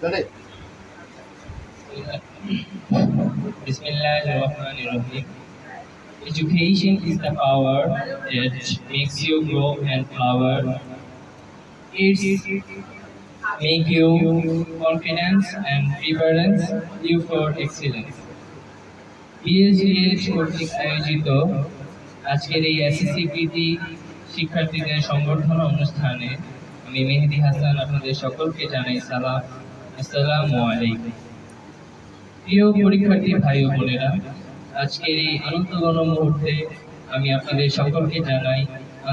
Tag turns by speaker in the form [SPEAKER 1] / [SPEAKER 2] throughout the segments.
[SPEAKER 1] Bismillahirrahmanirrahim. Education is the power that makes you grow and flower. It's make you confidence and prepares you for excellence. বিএসজিএইচ কর্তৃক আয়োজিত আজকের এই SSC প্রীতি শিক্ষার্থীদের সংবর্ধনা অনুষ্ঠানে আমি মেহেদি হাসান আপনাদের সকলকে জানাই সালাম। আসসালামু আলাইকুম। প্রিয় পরীক্ষার্থী ভাই ও বোনেরা, আজকের এই আনন্দঘন মুহূর্তে আমি আপনাদের সকলকে জানাই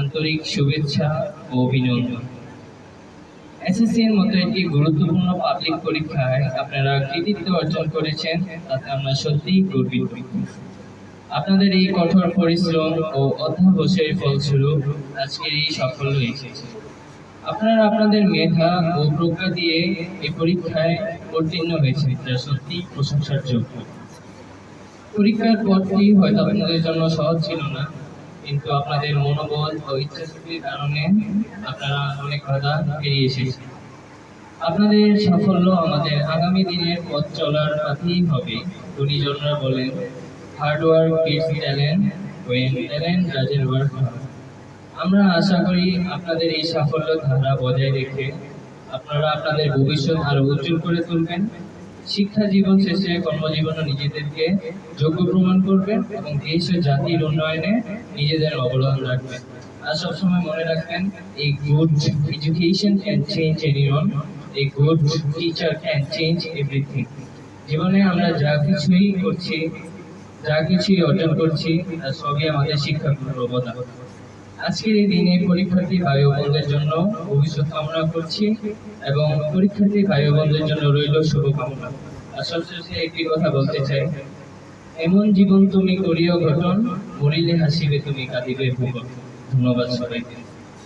[SPEAKER 1] আন্তরিক শুভেচ্ছা ও অভিনন্দন। এসএসসির মতো একটি গুরুত্বপূর্ণ পাবলিক পরীক্ষায় আপনারা কৃতিত্ব অর্জন করেছেন, তাতে আমরা সত্যিই গর্বিত। আপনাদের এই কঠোর পরিশ্রম ও অধ্যবসায়ের ফলস্বরূপ আজকের এই সাফল্য এসেছে। আপনারা আপনাদের মেধা ও প্রজ্ঞা দিয়ে এই পরীক্ষায় উত্তীর্ণ হয়েছে, যা সত্যি প্রশংসার যোগ্য। পরীক্ষার পথটি হয়তো আপনাদের জন্য সহজ ছিল না, কিন্তু আপনাদের মনোবল ও ইচ্ছাশক্তির কারণে আপনারা অনেক বাধা পেরিয়ে এসেছেন। আপনাদের সাফল্য আমাদের আগামী দিনের পথ চলার পথেই হবে। গুণীজনরা বলেন, hard work beats talent, when talent doesn't work hard. আমরা আশা করি আপনাদের এই সাফল্য ধারা বজায় রেখে আপনারা আপনাদের ভবিষ্যৎ আরো উজ্জ্বল করে তুলবেন। শিক্ষা জীবন শেষে কর্মজীবনে নিজেদেরকে যোগ্য প্রমাণ করবেন এবং দেশ ও জাতির উন্নয়নে নিজেদের অবদান রাখবেন। আর সবসময় মনে রাখবেন, এই good education can change anyone, এই good teacher can change everything. জীবনে আমরা যা কিছুই করছি, যা কিছুই অর্জন করছি, তা সবই আমাদের শিক্ষাগুলোর অবদান। আজকের এই দিনে পরীক্ষার্থী ভাই ও বোনদের জন্য ভবিষ্যৎ কামনা করছি এবং পরীক্ষার্থী ভাই ও বোনদের জন্য রইল শুভকামনা। আর সবশেষে একটি কথা বলতে চাই, এমন জীবন তুমি করিও গঠন, মরিলে হাসিবে তুমি কাঁদিবে ভুবন। ধন্যবাদ সবাইকে।